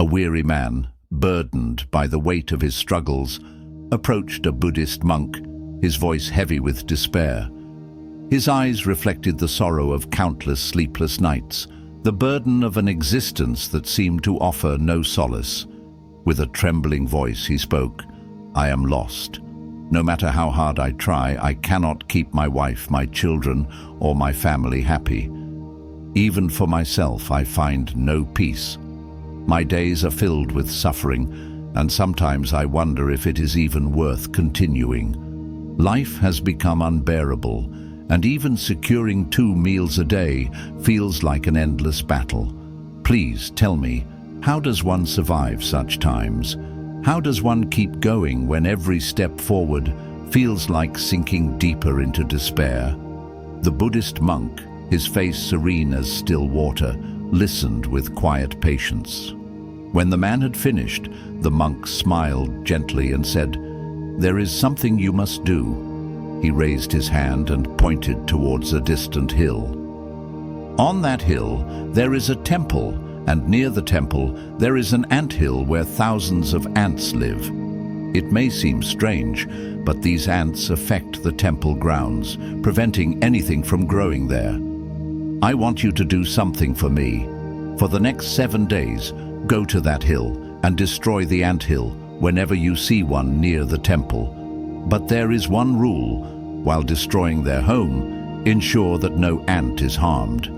A weary man, burdened by the weight of his struggles, approached a Buddhist monk, his voice heavy with despair. His eyes reflected the sorrow of countless sleepless nights, the burden of an existence that seemed to offer no solace. With a trembling voice he spoke, "I am lost. No matter how hard I try, I cannot keep my wife, my children, or my family happy. Even for myself, I find no peace. My days are filled with suffering, and sometimes I wonder if it is even worth continuing. Life has become unbearable, and even securing 2 meals a day feels like an endless battle. Please tell me, how does one survive such times? How does one keep going when every step forward feels like sinking deeper into despair?" The Buddhist monk, his face serene as still water, listened with quiet patience. When the man had finished, the monk smiled gently and said, "There is something you must do." He raised his hand and pointed towards a distant hill. "On that hill there is a temple, and near the temple there is an anthill where thousands of ants live. It may seem strange, but these ants affect the temple grounds, preventing anything from growing there. I want you to do something for me. For the next 7 days, go to that hill and destroy the anthill whenever you see one near the temple. But there is one rule: while destroying their home, ensure that no ant is harmed."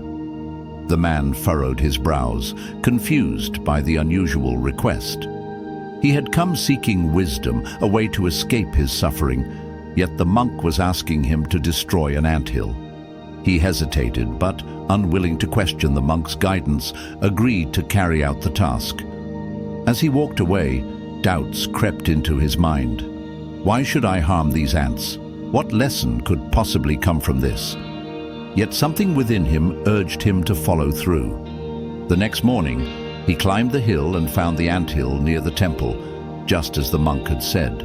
The man furrowed his brows, confused by the unusual request. He had come seeking wisdom, a way to escape his suffering, yet the monk was asking him to destroy an anthill. He hesitated, but, unwilling to question the monk's guidance, agreed to carry out the task. As he walked away, doubts crept into his mind. Why should I harm these ants? What lesson could possibly come from this? Yet something within him urged him to follow through. The next morning, he climbed the hill and found the anthill near the temple, just as the monk had said.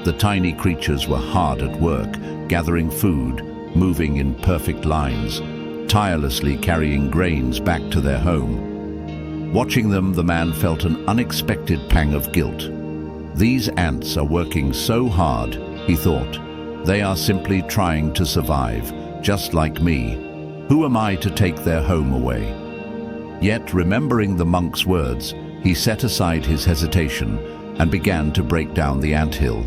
The tiny creatures were hard at work, gathering food, moving in perfect lines, tirelessly carrying grains back to their home. Watching them, the man felt an unexpected pang of guilt. These ants are working so hard, he thought. They are simply trying to survive, just like me. Who am I to take their home away? Yet, remembering the monk's words, he set aside his hesitation and began to break down the anthill.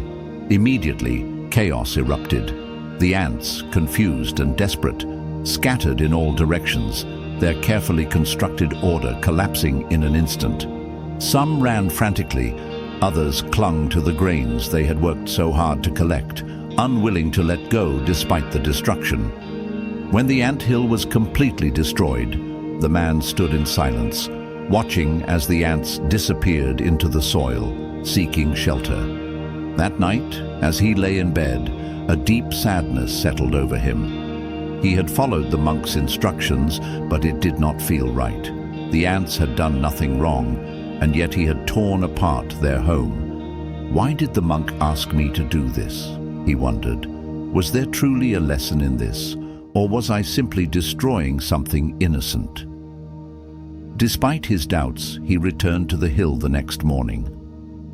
Immediately, chaos erupted. The ants, confused and desperate, scattered in all directions, their carefully constructed order collapsing in an instant. Some ran frantically, others clung to the grains they had worked so hard to collect, unwilling to let go despite the destruction. When the anthill was completely destroyed, the man stood in silence, watching as the ants disappeared into the soil, seeking shelter. That night, as he lay in bed, a deep sadness settled over him. He had followed the monk's instructions, but it did not feel right. The ants had done nothing wrong, and yet he had torn apart their home. Why did the monk ask me to do this? He wondered. Was there truly a lesson in this, or was I simply destroying something innocent? Despite his doubts, he returned to the hill the next morning.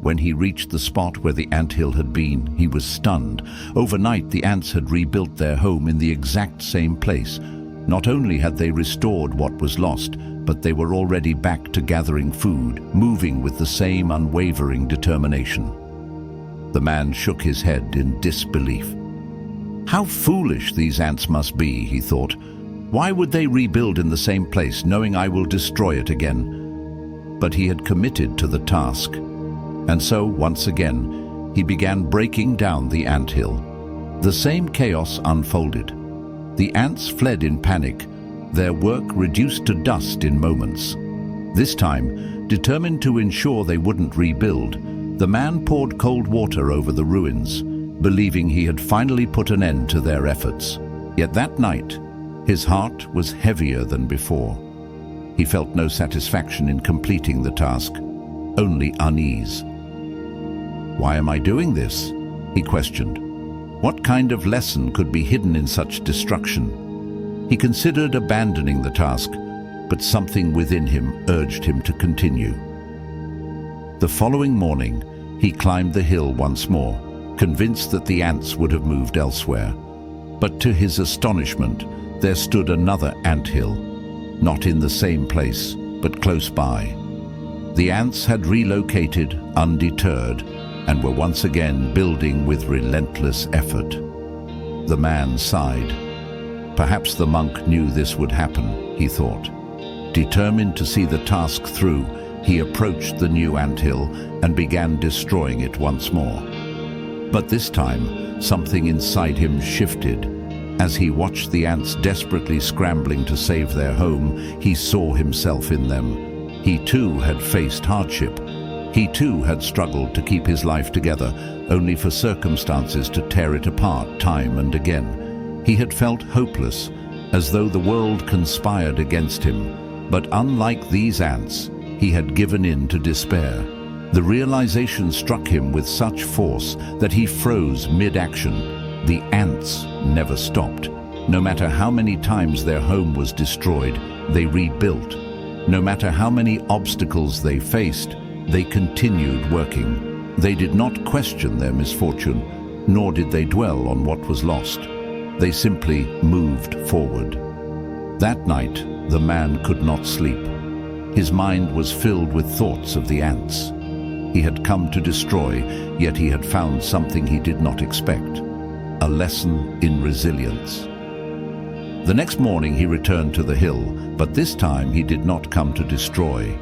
When he reached the spot where the anthill had been, he was stunned. Overnight, the ants had rebuilt their home in the exact same place. Not only had they restored what was lost, but they were already back to gathering food, moving with the same unwavering determination. The man shook his head in disbelief. How foolish these ants must be, he thought. Why would they rebuild in the same place, knowing I will destroy it again? But he had committed to the task. And so, once again, he began breaking down the anthill. The same chaos unfolded. The ants fled in panic, their work reduced to dust in moments. This time, determined to ensure they wouldn't rebuild, the man poured cold water over the ruins, believing he had finally put an end to their efforts. Yet that night, his heart was heavier than before. He felt no satisfaction in completing the task, only unease. Why am I doing this? He questioned. What kind of lesson could be hidden in such destruction? He considered abandoning the task, but something within him urged him to continue. The following morning, he climbed the hill once more, convinced that the ants would have moved elsewhere. But to his astonishment, there stood another anthill, not in the same place, but close by. The ants had relocated undeterred and were once again building with relentless effort. The man sighed. Perhaps the monk knew this would happen, he thought. Determined to see the task through, he approached the new anthill and began destroying it once more. But this time, something inside him shifted. As he watched the ants desperately scrambling to save their home, he saw himself in them. He too had faced hardship. He too had struggled to keep his life together, only for circumstances to tear it apart time and again. He had felt hopeless, as though the world conspired against him. But unlike these ants, he had given in to despair. The realization struck him with such force that he froze mid-action. The ants never stopped. No matter how many times their home was destroyed, they rebuilt. No matter how many obstacles they faced, they continued working. They did not question their misfortune, nor did they dwell on what was lost. They simply moved forward. That night, the man could not sleep. His mind was filled with thoughts of the ants. He had come to destroy, yet he had found something he did not expect. A lesson in resilience. The next morning he returned to the hill, but this time he did not come to destroy.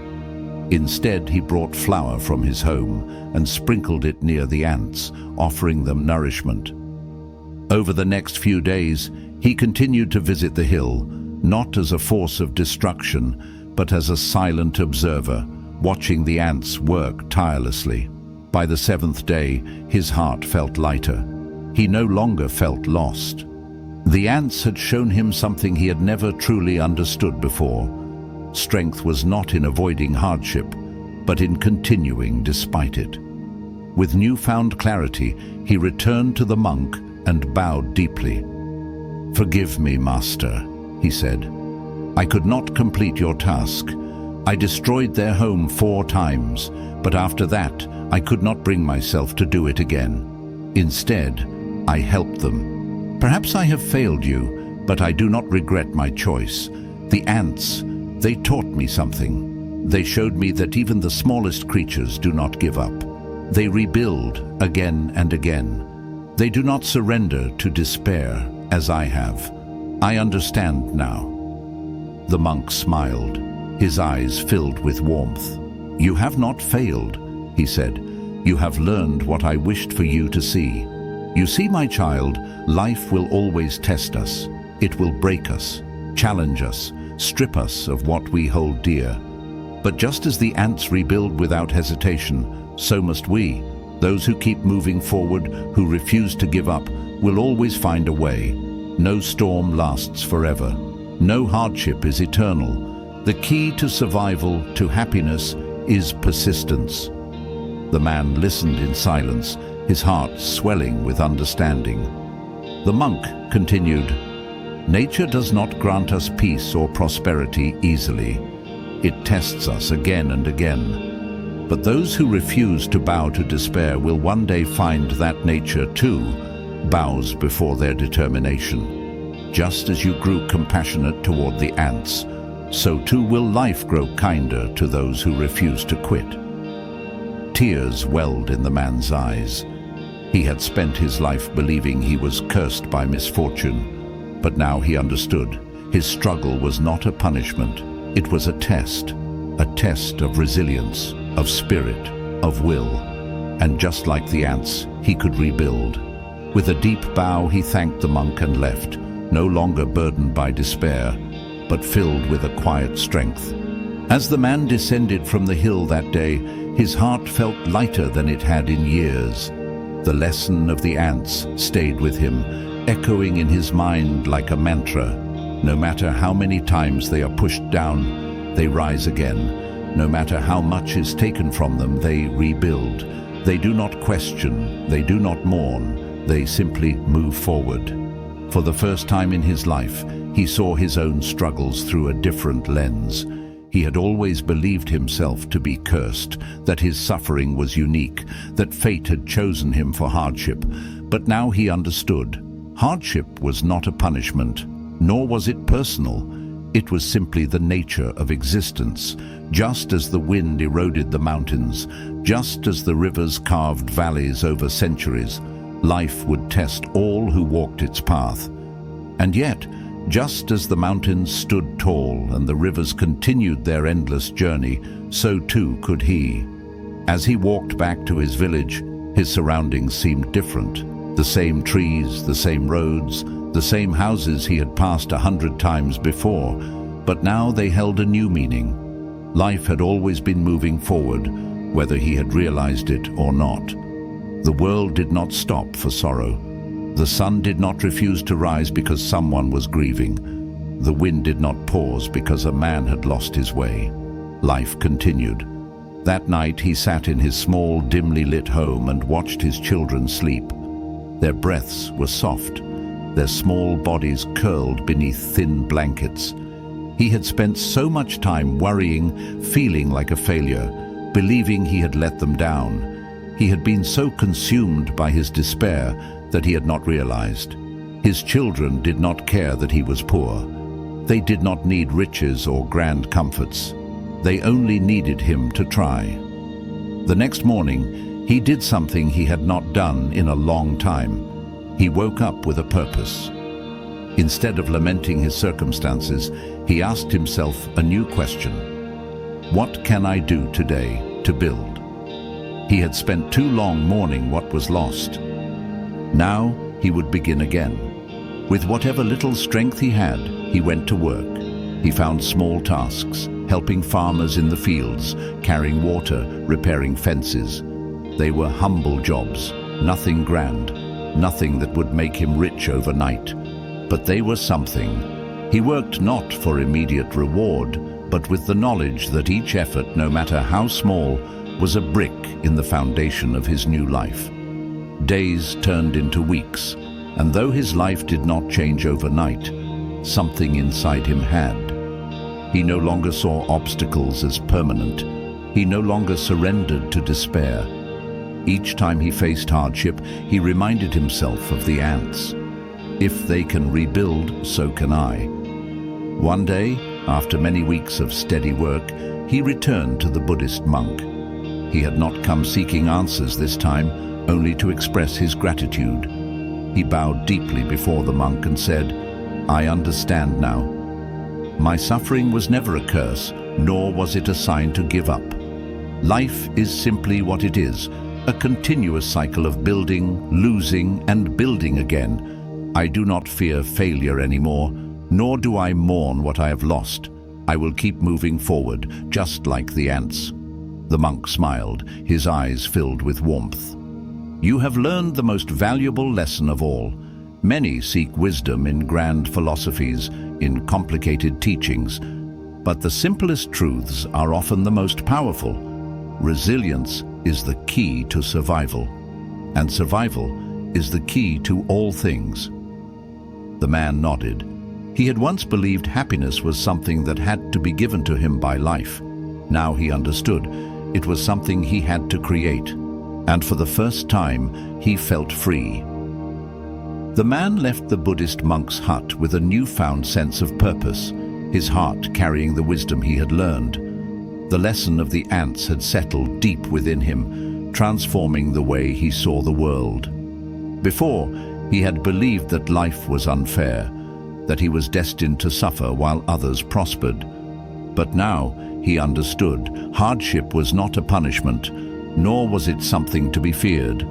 Instead, he brought flour from his home and sprinkled it near the ants, offering them nourishment. Over the next few days, he continued to visit the hill, not as a force of destruction, but as a silent observer, watching the ants work tirelessly. By the seventh day, his heart felt lighter. He no longer felt lost. The ants had shown him something he had never truly understood before. Strength was not in avoiding hardship, but in continuing despite it. With newfound clarity, he returned to the monk and bowed deeply. "Forgive me, Master," he said. "I could not complete your task. I destroyed their home 4 times, but after that, I could not bring myself to do it again. Instead, I helped them. Perhaps I have failed you, but I do not regret my choice. The ants, they taught me something. They showed me that even the smallest creatures do not give up. They rebuild again and again. They do not surrender to despair, as I have. I understand now." The monk smiled, his eyes filled with warmth. "You have not failed," he said. "You have learned what I wished for you to see. You see, my child, life will always test us. It will break us, challenge us, strip us of what we hold dear. But just as the ants rebuild without hesitation, so must we. Those who keep moving forward, who refuse to give up, will always find a way. No storm lasts forever. No hardship is eternal. The key to survival, to happiness, is persistence." The man listened in silence, his heart swelling with understanding. The monk continued, "Nature does not grant us peace or prosperity easily. It tests us again and again. But those who refuse to bow to despair will one day find that nature, too, bows before their determination. Just as you grew compassionate toward the ants, so too will life grow kinder to those who refuse to quit." Tears welled in the man's eyes. He had spent his life believing he was cursed by misfortune, but now he understood. His struggle was not a punishment. It was a test of resilience, of spirit, of will. And just like the ants, he could rebuild. With a deep bow, he thanked the monk and left, no longer burdened by despair, but filled with a quiet strength. As the man descended from the hill that day, his heart felt lighter than it had in years. The lesson of the ants stayed with him, echoing in his mind like a mantra. No matter how many times they are pushed down, they rise again. No matter how much is taken from them, they rebuild. They do not question, they do not mourn, they simply move forward. For the first time in his life, he saw his own struggles through a different lens. He had always believed himself to be cursed, that his suffering was unique, that fate had chosen him for hardship. But now he understood. Hardship was not a punishment, nor was it personal. It was simply the nature of existence. Just as the wind eroded the mountains, just as the rivers carved valleys over centuries, life would test all who walked its path. And yet, just as the mountains stood tall and the rivers continued their endless journey, so too could he. As he walked back to his village, his surroundings seemed different. The same trees, the same roads, the same houses he had passed 100 times before, but now they held a new meaning. Life had always been moving forward, whether he had realized it or not. The world did not stop for sorrow. The sun did not refuse to rise because someone was grieving. The wind did not pause because a man had lost his way. Life continued. That night he sat in his small, dimly lit home and watched his children sleep. Their breaths were soft, their small bodies curled beneath thin blankets. He had spent so much time worrying, feeling like a failure, believing he had let them down. He had been so consumed by his despair that he had not realized. His children did not care that he was poor. They did not need riches or grand comforts. They only needed him to try. The next morning, he did something he had not done in a long time. He woke up with a purpose. Instead of lamenting his circumstances, he asked himself a new question. What can I do today to build? He had spent too long mourning what was lost. Now he would begin again. With whatever little strength he had, he went to work. He found small tasks, helping farmers in the fields, carrying water, repairing fences. They were humble jobs, nothing grand, nothing that would make him rich overnight. But they were something. He worked not for immediate reward, but with the knowledge that each effort, no matter how small, was a brick in the foundation of his new life. Days turned into weeks, and though his life did not change overnight, something inside him had. He no longer saw obstacles as permanent. He no longer surrendered to despair. Each time he faced hardship, he reminded himself of the ants. If they can rebuild, so can I. One day, after many weeks of steady work, he returned to the Buddhist monk. He had not come seeking answers this time, only to express his gratitude. He bowed deeply before the monk and said, I understand now. My suffering was never a curse, nor was it a sign to give up. Life is simply what it is, a continuous cycle of building, losing, and building again. I do not fear failure anymore, nor do I mourn what I have lost. I will keep moving forward, just like the ants. The monk smiled, his eyes filled with warmth. You have learned the most valuable lesson of all. Many seek wisdom in grand philosophies, in complicated teachings, but the simplest truths are often the most powerful. Resilience is the key to survival, and survival is the key to all things. The man nodded. He had once believed happiness was something that had to be given to him by life. Now he understood it was something he had to create, and for the first time he felt free. The man left the Buddhist monk's hut with a newfound sense of purpose, his heart carrying the wisdom he had learned. The lesson of the ants had settled deep within him, transforming the way he saw the world. Before, he had believed that life was unfair, that he was destined to suffer while others prospered. But now he understood hardship was not a punishment, nor was it something to be feared.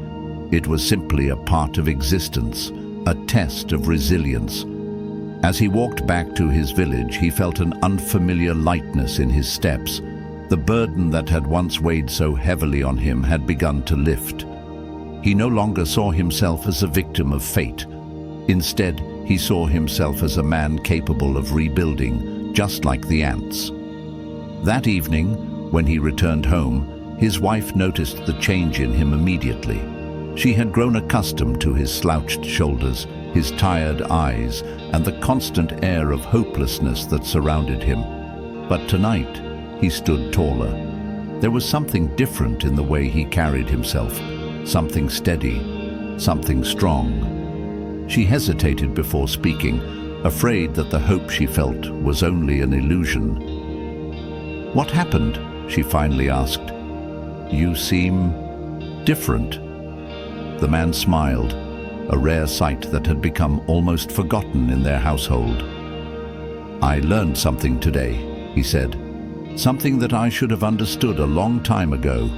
It was simply a part of existence, a test of resilience. As he walked back to his village, he felt an unfamiliar lightness in his steps. The burden that had once weighed so heavily on him had begun to lift. He no longer saw himself as a victim of fate. Instead, he saw himself as a man capable of rebuilding, just like the ants. That evening, when he returned home, his wife noticed the change in him immediately. She had grown accustomed to his slouched shoulders, his tired eyes, and the constant air of hopelessness that surrounded him. But tonight, he stood taller. There was something different in the way he carried himself, something steady, something strong. She hesitated before speaking, afraid that the hope she felt was only an illusion. "What happened?" she finally asked. "You seem different." The man smiled, a rare sight that had become almost forgotten in their household. "I learned something today," he said. "Something that I should have understood a long time ago."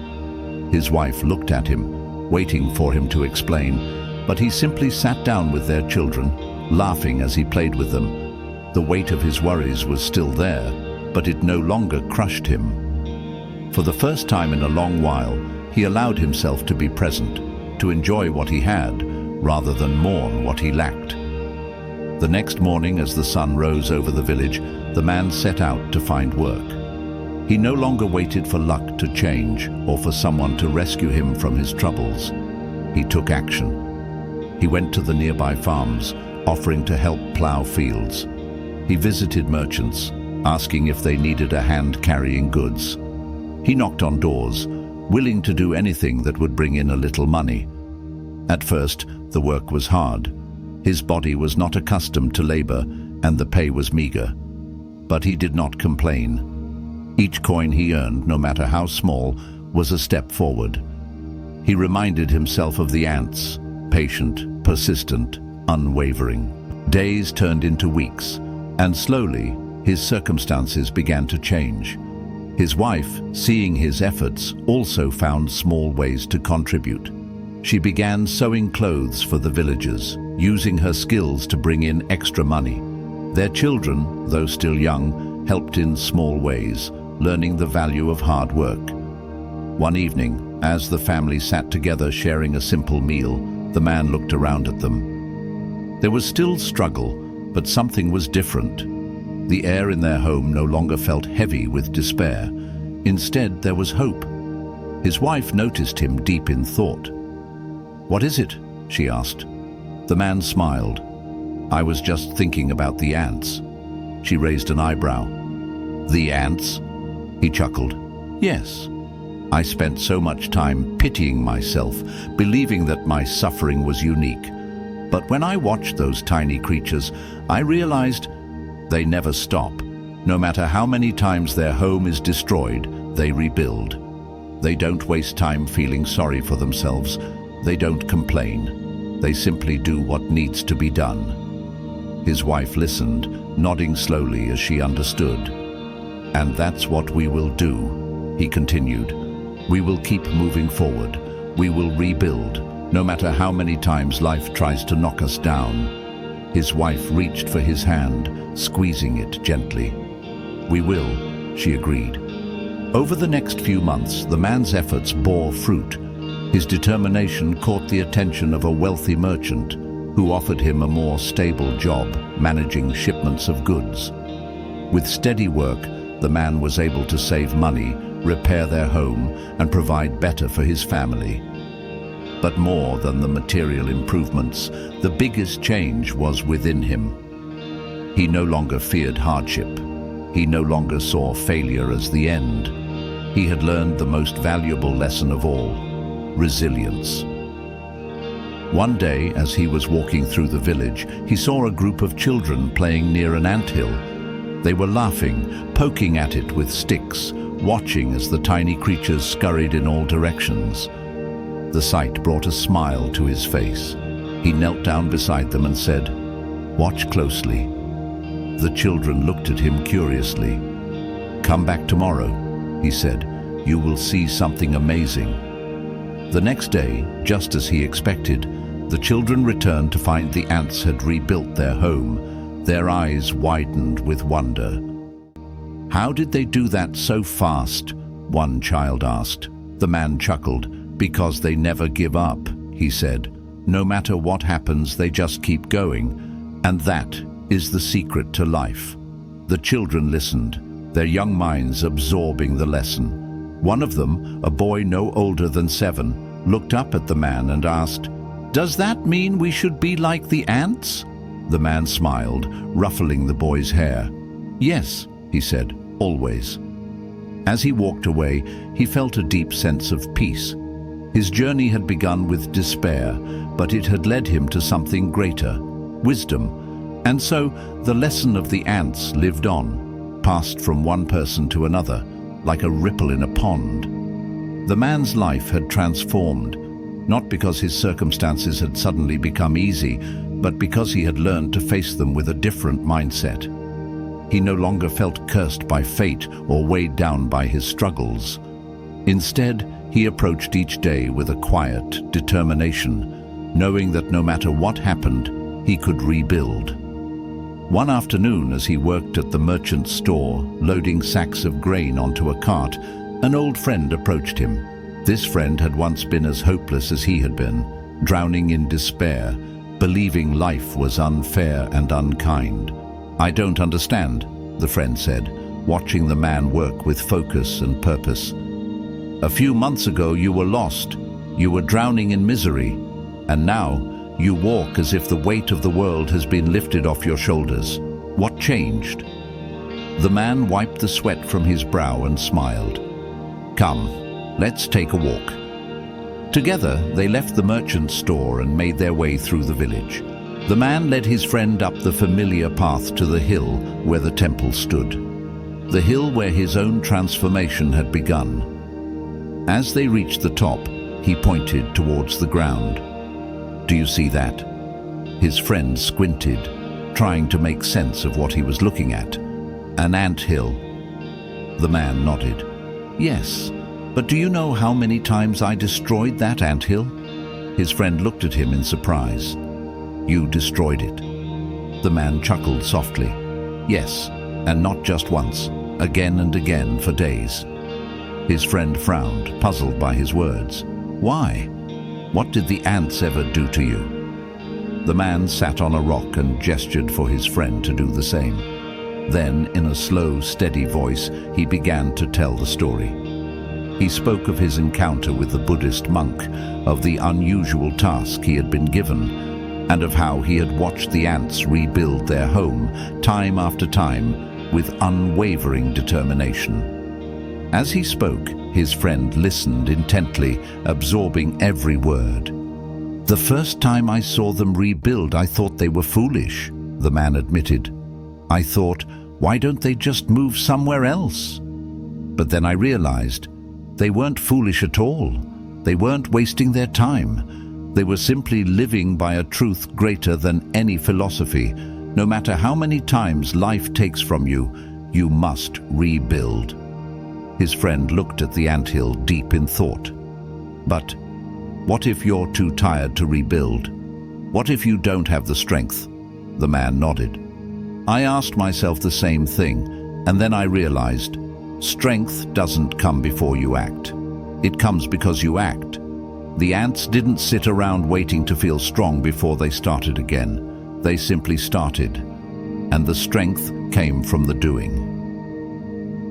His wife looked at him, waiting for him to explain, but he simply sat down with their children, laughing as he played with them. The weight of his worries was still there, but it no longer crushed him. For the first time in a long while, he allowed himself to be present, to enjoy what he had, rather than mourn what he lacked. The next morning, as the sun rose over the village, the man set out to find work. He no longer waited for luck to change or for someone to rescue him from his troubles. He took action. He went to the nearby farms, offering to help plow fields. He visited merchants, asking if they needed a hand carrying goods. He knocked on doors, willing to do anything that would bring in a little money. At first, the work was hard. His body was not accustomed to labor, and the pay was meager. But he did not complain. Each coin he earned, no matter how small, was a step forward. He reminded himself of the ants, patient, persistent, unwavering. Days turned into weeks, and slowly his circumstances began to change. His wife, seeing his efforts, also found small ways to contribute. She began sewing clothes for the villagers, using her skills to bring in extra money. Their children, though still young, helped in small ways, learning the value of hard work. One evening, as the family sat together sharing a simple meal, the man looked around at them. There was still struggle, but something was different. The air in their home no longer felt heavy with despair. Instead, there was hope. His wife noticed him deep in thought. "What is it?" she asked. The man smiled. "I was just thinking about the ants." She raised an eyebrow. "The ants?" He chuckled. "Yes. I spent so much time pitying myself, believing that my suffering was unique. But when I watched those tiny creatures, I realized they never stop. No matter how many times their home is destroyed, they rebuild. They don't waste time feeling sorry for themselves. They don't complain. They simply do what needs to be done." His wife listened, nodding slowly as she understood. "And that's what we will do," he continued. "We will keep moving forward. We will rebuild, no matter how many times life tries to knock us down." His wife reached for his hand, squeezing it gently. "We will," she agreed. Over the next few months, the man's efforts bore fruit. His determination caught the attention of a wealthy merchant who offered him a more stable job managing shipments of goods. With steady work, the man was able to save money, repair their home, and provide better for his family. But more than the material improvements, the biggest change was within him. He no longer feared hardship. He no longer saw failure as the end. He had learned the most valuable lesson of all: resilience. One day, as he was walking through the village, he saw a group of children playing near an anthill. They were laughing, poking at it with sticks, watching as the tiny creatures scurried in all directions. The sight brought a smile to his face. He knelt down beside them and said, "Watch closely." The children looked at him curiously. "Come back tomorrow," he said. "You will see something amazing." The next day, just as he expected, the children returned to find the ants had rebuilt their home. Their eyes widened with wonder. "How did they do that so fast?" one child asked. The man chuckled. "Because they never give up," he said. "No matter what happens, they just keep going. And that is the secret to life." The children listened, their young minds absorbing the lesson. One of them, a boy no older than 7, looked up at the man and asked, "Does that mean we should be like the ants?" The man smiled, ruffling the boy's hair. "Yes," he said, "always." As he walked away, he felt a deep sense of peace. His journey had begun with despair, but it had led him to something greater, wisdom. And so the lesson of the ants lived on, passed from one person to another, like a ripple in a pond. The man's life had transformed, not because his circumstances had suddenly become easy, but because he had learned to face them with a different mindset. He no longer felt cursed by fate or weighed down by his struggles. Instead, he approached each day with a quiet determination, knowing that no matter what happened, he could rebuild. One afternoon, as he worked at the merchant's store, loading sacks of grain onto a cart, an old friend approached him. This friend had once been as hopeless as he had been, drowning in despair, believing life was unfair and unkind. "I don't understand," the friend said, watching the man work with focus and purpose. "A few months ago you were lost, you were drowning in misery, and now you walk as if the weight of the world has been lifted off your shoulders. What changed?" The man wiped the sweat from his brow and smiled. "Come, let's take a walk." Together, they left the merchant's store and made their way through the village. The man led his friend up the familiar path to the hill where the temple stood, the hill where his own transformation had begun. As they reached the top, he pointed towards the ground. "Do you see that?" His friend squinted, trying to make sense of what he was looking at. "An ant hill." The man nodded. "Yes, but do you know how many times I destroyed that ant hill?" His friend looked at him in surprise. "You destroyed it?" The man chuckled softly. "Yes, and not just once, again and again for days." His friend frowned, puzzled by his words. "Why? What did the ants ever do to you?" The man sat on a rock and gestured for his friend to do the same. Then, in a slow, steady voice, he began to tell the story. He spoke of his encounter with the Buddhist monk, of the unusual task he had been given, and of how he had watched the ants rebuild their home, time after time, with unwavering determination. As he spoke, his friend listened intently, absorbing every word. "The first time I saw them rebuild, I thought they were foolish," the man admitted. "I thought, why don't they just move somewhere else?" But then I realized they weren't foolish at all. They weren't wasting their time. They were simply living by a truth greater than any philosophy. No matter how many times life takes from you, you must rebuild. His friend looked at the anthill deep in thought. "But what if you're too tired to rebuild? What if you don't have the strength?" The man nodded. I asked myself the same thing, and then I realized, strength doesn't come before you act. It comes because you act. The ants didn't sit around waiting to feel strong before they started again. They simply started, and the strength came from the doing.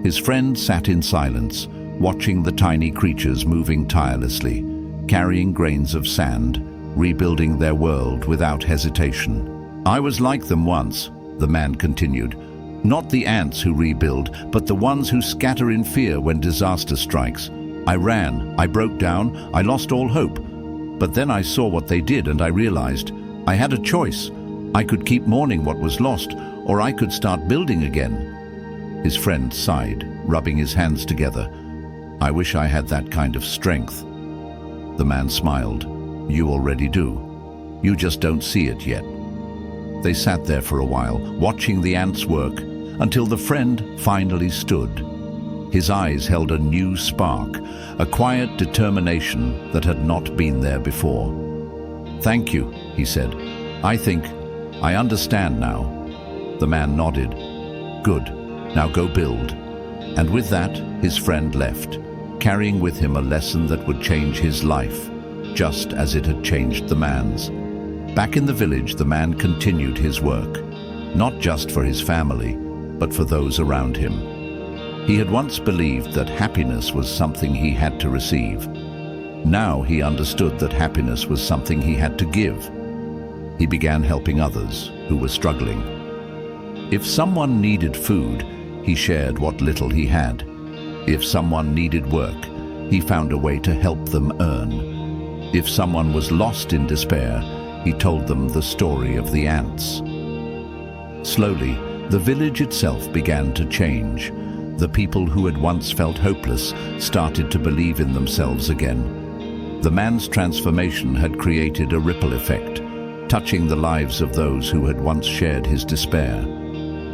His friend sat in silence, watching the tiny creatures moving tirelessly, carrying grains of sand, rebuilding their world without hesitation. "I was like them once," the man continued. "Not the ants who rebuild, but the ones who scatter in fear when disaster strikes. I ran, I broke down, I lost all hope. But then I saw what they did and I realized I had a choice. I could keep mourning what was lost, or I could start building again." His friend sighed, rubbing his hands together. "I wish I had that kind of strength." The man smiled. "You already do. You just don't see it yet." They sat there for a while, watching the ants work, until the friend finally stood. His eyes held a new spark, a quiet determination that had not been there before. "Thank you," he said. "I think I understand now." The man nodded. "Good. Now go build." And with that, his friend left, carrying with him a lesson that would change his life, just as it had changed the man's. Back in the village, the man continued his work, not just for his family, but for those around him. He had once believed that happiness was something he had to receive. Now he understood that happiness was something he had to give. He began helping others who were struggling. If someone needed food, he shared what little he had. If someone needed work, he found a way to help them earn. If someone was lost in despair, he told them the story of the ants. Slowly, the village itself began to change. The people who had once felt hopeless started to believe in themselves again. The man's transformation had created a ripple effect, touching the lives of those who had once shared his despair.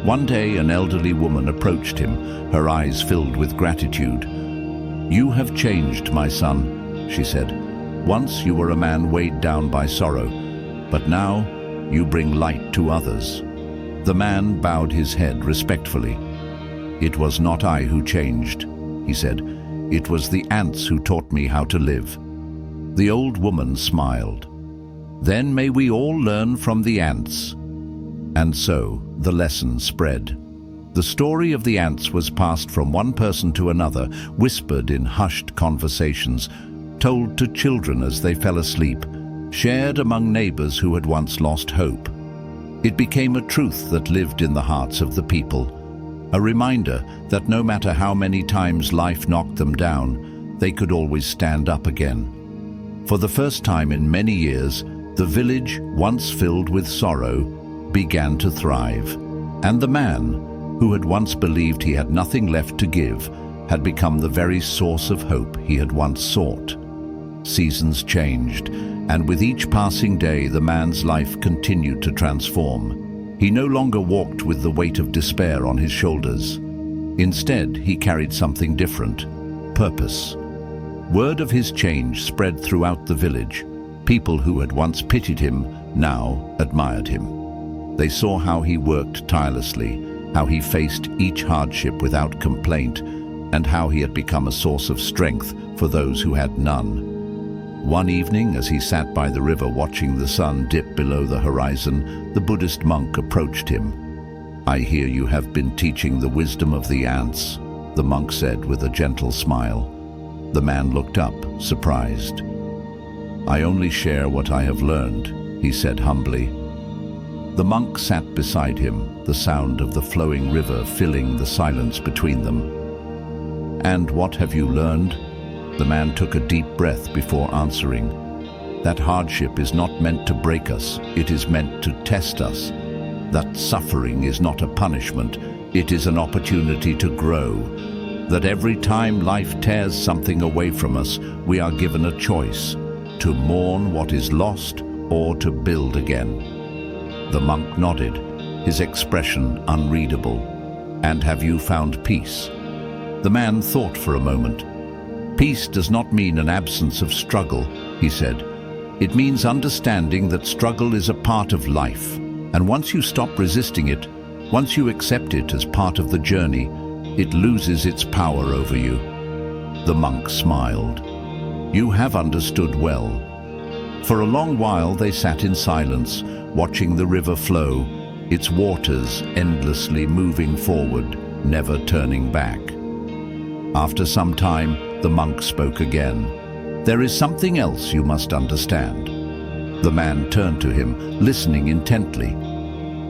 One day, an elderly woman approached him, her eyes filled with gratitude. "You have changed, my son," she said. "Once you were a man weighed down by sorrow, but now you bring light to others." The man bowed his head respectfully. "It was not I who changed," he said. "It was the ants who taught me how to live." The old woman smiled. "Then may we all learn from the ants." And so the lesson spread. The story of the ants was passed from one person to another, whispered in hushed conversations, told to children as they fell asleep, shared among neighbors who had once lost hope. It became a truth that lived in the hearts of the people, a reminder that no matter how many times life knocked them down, they could always stand up again. For the first time in many years, the village, once filled with sorrow, began to thrive. And the man, who had once believed he had nothing left to give, had become the very source of hope he had once sought. Seasons changed, and with each passing day the man's life continued to transform. He no longer walked with the weight of despair on his shoulders. Instead, he carried something different: purpose. Word of his change spread throughout the village. People who had once pitied him now admired him. They saw how he worked tirelessly, how he faced each hardship without complaint, and how he had become a source of strength for those who had none. One evening, as he sat by the river watching the sun dip below the horizon, the Buddhist monk approached him. "I hear you have been teaching the wisdom of the ants," the monk said with a gentle smile. The man looked up, surprised. "I only share what I have learned," he said humbly. The monk sat beside him, the sound of the flowing river filling the silence between them. "And what have you learned?" The man took a deep breath before answering. "That hardship is not meant to break us, it is meant to test us. That suffering is not a punishment, it is an opportunity to grow. That every time life tears something away from us, we are given a choice: to mourn what is lost or to build again." The monk nodded, his expression unreadable. "And have you found peace?" The man thought for a moment. "Peace does not mean an absence of struggle," he said. "It means understanding that struggle is a part of life. And once you stop resisting it, once you accept it as part of the journey, it loses its power over you." The monk smiled. "You have understood well." For a long while they sat in silence, watching the river flow, its waters endlessly moving forward, never turning back. After some time, the monk spoke again. "There is something else you must understand." The man turned to him, listening intently.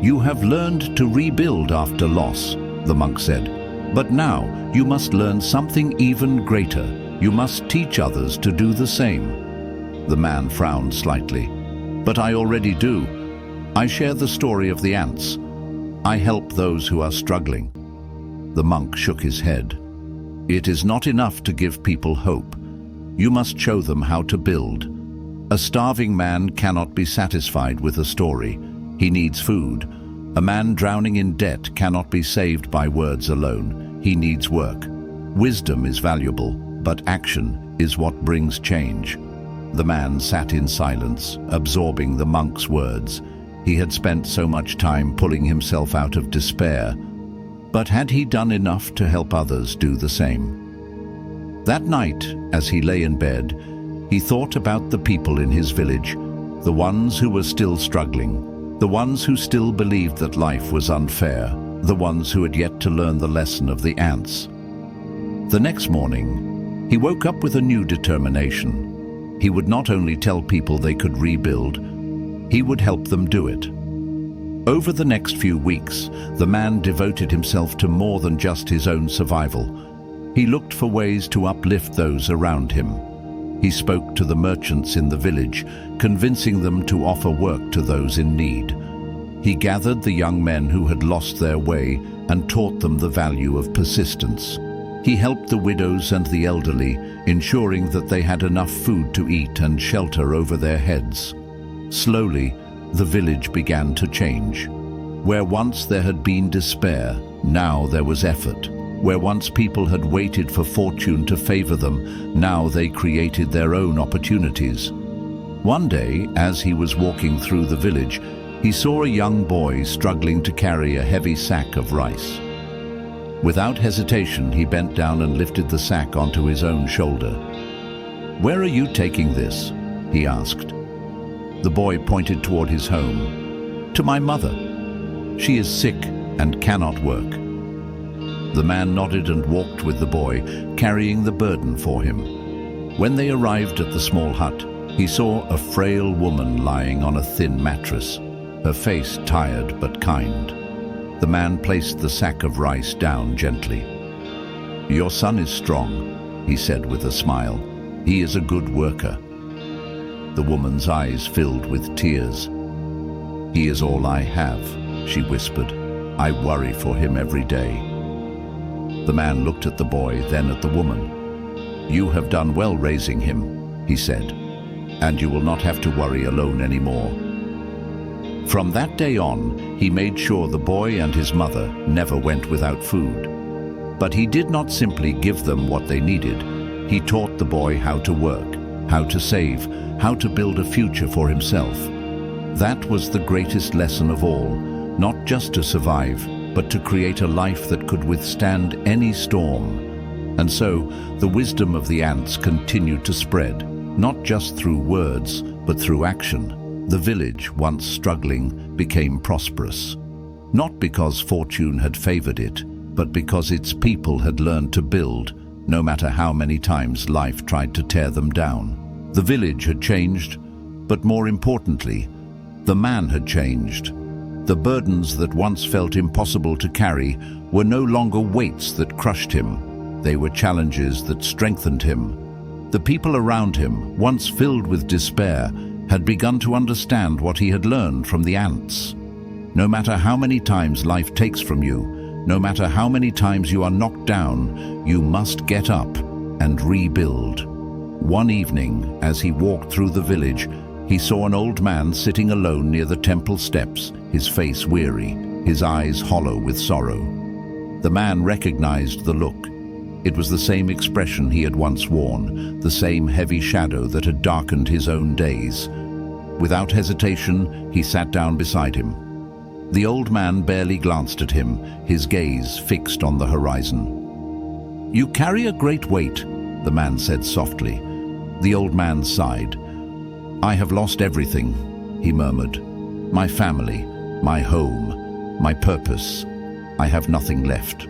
"You have learned to rebuild after loss," the monk said. "But now you must learn something even greater. You must teach others to do the same." The man frowned slightly. "But I already do. I share the story of the ants. I help those who are struggling." The monk shook his head. "It is not enough to give people hope. You must show them how to build. A starving man cannot be satisfied with a story. He needs food. A man drowning in debt cannot be saved by words alone. He needs work. Wisdom is valuable, but action is what brings change." The man sat in silence, absorbing the monk's words. He had spent so much time pulling himself out of despair. But had he done enough to help others do the same? That night, as he lay in bed, he thought about the people in his village, the ones who were still struggling, the ones who still believed that life was unfair, the ones who had yet to learn the lesson of the ants. The next morning, he woke up with a new determination. He would not only tell people they could rebuild, he would help them do it. Over the next few weeks, the man devoted himself to more than just his own survival. He looked for ways to uplift those around him. He spoke to the merchants in the village, convincing them to offer work to those in need. He gathered the young men who had lost their way and taught them the value of persistence. He helped the widows and the elderly, ensuring that they had enough food to eat and shelter over their heads. Slowly, the village began to change. Where once there had been despair, now there was effort. Where once people had waited for fortune to favor them, now they created their own opportunities. One day, as he was walking through the village, he saw a young boy struggling to carry a heavy sack of rice. Without hesitation, he bent down and lifted the sack onto his own shoulder. "Where are you taking this?" he asked. The boy pointed toward his home. "To my mother. She is sick and cannot work." The man nodded and walked with the boy, carrying the burden for him. When they arrived at the small hut, he saw a frail woman lying on a thin mattress, her face tired but kind. The man placed the sack of rice down gently. "Your son is strong," he said with a smile. "He is a good worker." The woman's eyes filled with tears. "He is all I have," she whispered. "I worry for him every day." The man looked at the boy, then at the woman. "You have done well raising him," he said, "and you will not have to worry alone anymore." From that day on, he made sure the boy and his mother never went without food. But he did not simply give them what they needed. He taught the boy how to work, how to save, how to build a future for himself. That was the greatest lesson of all, not just to survive, but to create a life that could withstand any storm. And so, the wisdom of the ants continued to spread, not just through words, but through action. The village, once struggling, became prosperous. Not because fortune had favored it, but because its people had learned to build, no matter how many times life tried to tear them down. The village had changed, but more importantly, the man had changed. The burdens that once felt impossible to carry were no longer weights that crushed him. They were challenges that strengthened him. The people around him, once filled with despair, had begun to understand what he had learned from the ants. No matter how many times life takes from you, no matter how many times you are knocked down, you must get up and rebuild. One evening, as he walked through the village, he saw an old man sitting alone near the temple steps, his face weary, his eyes hollow with sorrow. The man recognized the look. It was the same expression he had once worn, the same heavy shadow that had darkened his own days. Without hesitation, he sat down beside him. The old man barely glanced at him, his gaze fixed on the horizon. "You carry a great weight," the man said softly. The old man sighed. "I have lost everything," he murmured. "My family, my home, my purpose. I have nothing left."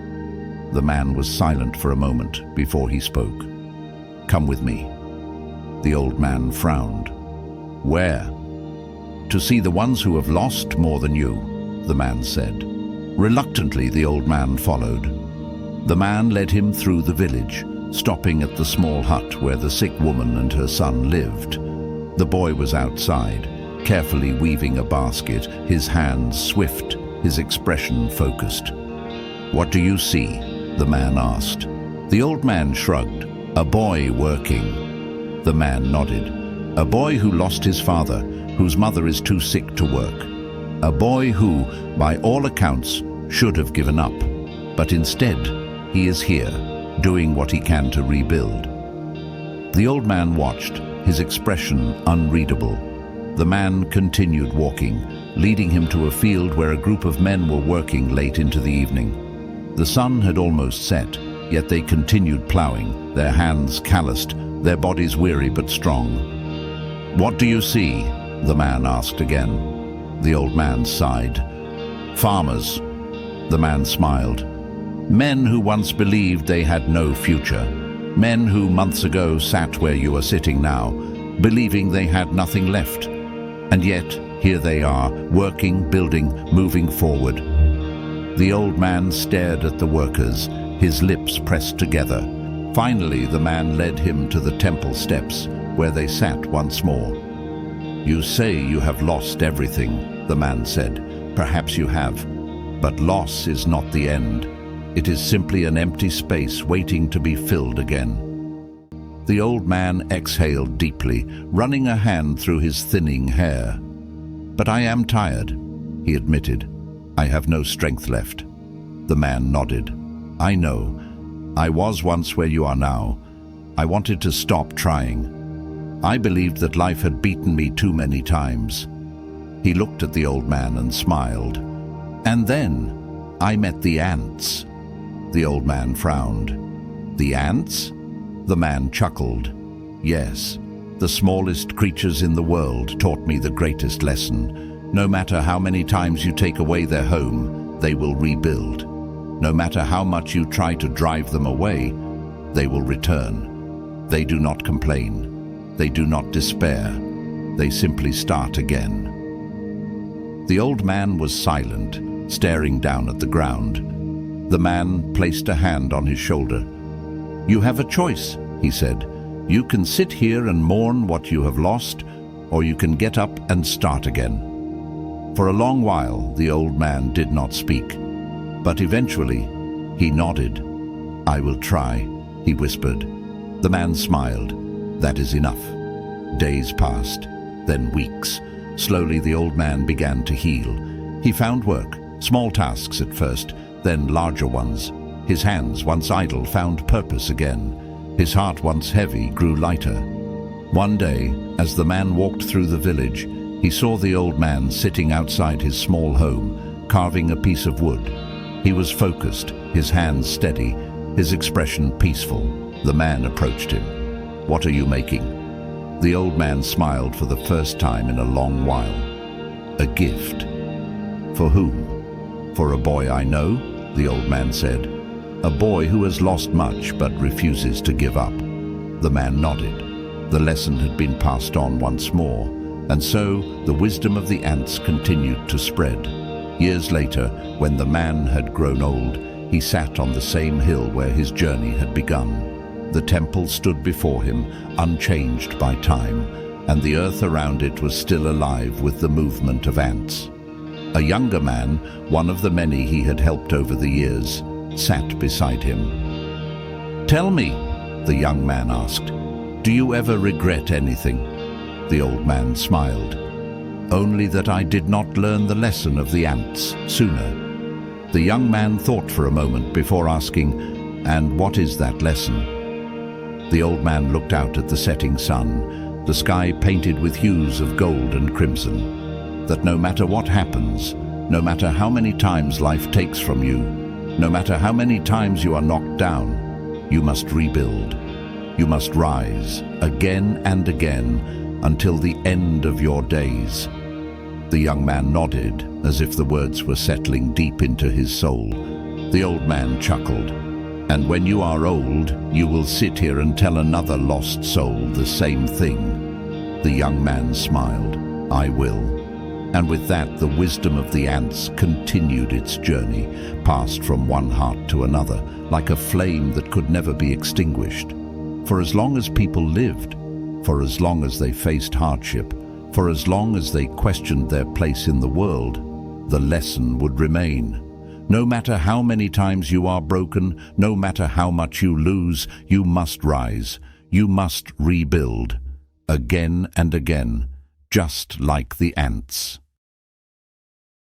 The man was silent for a moment before he spoke. "Come with me." The old man frowned. "Where?" "To see the ones who have lost more than you," the man said. Reluctantly, the old man followed. The man led him through the village, stopping at the small hut where the sick woman and her son lived. The boy was outside, carefully weaving a basket, his hands swift, his expression focused. "What do you see?" the man asked. The old man shrugged. "A boy working." The man nodded. "A boy who lost his father, whose mother is too sick to work. A boy who, by all accounts, should have given up. But instead, he is here, doing what he can to rebuild." The old man watched, his expression unreadable. The man continued walking, leading him to a field where a group of men were working late into the evening. The sun had almost set, yet they continued plowing, their hands calloused, their bodies weary but strong. "What do you see?" the man asked again. The old man sighed. "Farmers." The man smiled. "Men who once believed they had no future. Men who months ago sat where you are sitting now, believing they had nothing left. And yet, here they are, working, building, moving forward." The old man stared at the workers, his lips pressed together. Finally, the man led him to the temple steps, where they sat once more. "You say you have lost everything," the man said. "Perhaps you have. But loss is not the end. It is simply an empty space waiting to be filled again." The old man exhaled deeply, running a hand through his thinning hair. "But I am tired," he admitted. "I have no strength left." The man nodded. "I know. I was once where you are now. I wanted to stop trying. I believed that life had beaten me too many times." He looked at the old man and smiled. "And then I met the ants." The old man frowned. "The ants?" The man chuckled. "Yes, the smallest creatures in the world taught me the greatest lesson. No matter how many times you take away their home, they will rebuild. No matter how much you try to drive them away, they will return. They do not complain. They do not despair. They simply start again." The old man was silent, staring down at the ground. The man placed a hand on his shoulder. "You have a choice," he said. "You can sit here and mourn what you have lost, or you can get up and start again." For a long while, the old man did not speak. But eventually, he nodded. "I will try," he whispered. The man smiled. "That is enough." Days passed, then weeks. Slowly, the old man began to heal. He found work, small tasks at first, then larger ones. His hands, once idle, found purpose again. His heart, once heavy, grew lighter. One day, as the man walked through the village, he saw the old man sitting outside his small home, carving a piece of wood. He was focused, his hands steady, his expression peaceful. The man approached him. "What are you making?" The old man smiled for the first time in a long while. "A gift." "For whom?" "For a boy I know," the old man said. "A boy who has lost much but refuses to give up." The man nodded. The lesson had been passed on once more, and so the wisdom of the ants continued to spread. Years later, when the man had grown old, he sat on the same hill where his journey had begun. The temple stood before him, unchanged by time, and the earth around it was still alive with the movement of ants. A younger man, one of the many he had helped over the years, sat beside him. "Tell me," the young man asked, "do you ever regret anything?" The old man smiled. "Only that I did not learn the lesson of the ants sooner." The young man thought for a moment before asking, "And what is that lesson?" The old man looked out at the setting sun, the sky painted with hues of gold and crimson. That no matter what happens, no matter how many times life takes from you, no matter how many times you are knocked down, you must rebuild. You must rise again and again until the end of your days. The young man nodded, as if the words were settling deep into his soul. The old man chuckled. "And when you are old, you will sit here and tell another lost soul the same thing." The young man smiled. "I will." And with that, the wisdom of the ants continued its journey, passed from one heart to another, like a flame that could never be extinguished. For as long as people lived, for as long as they faced hardship, for as long as they questioned their place in the world, the lesson would remain. No matter how many times you are broken, no matter how much you lose, you must rise. You must rebuild. Again and again, just like the ants.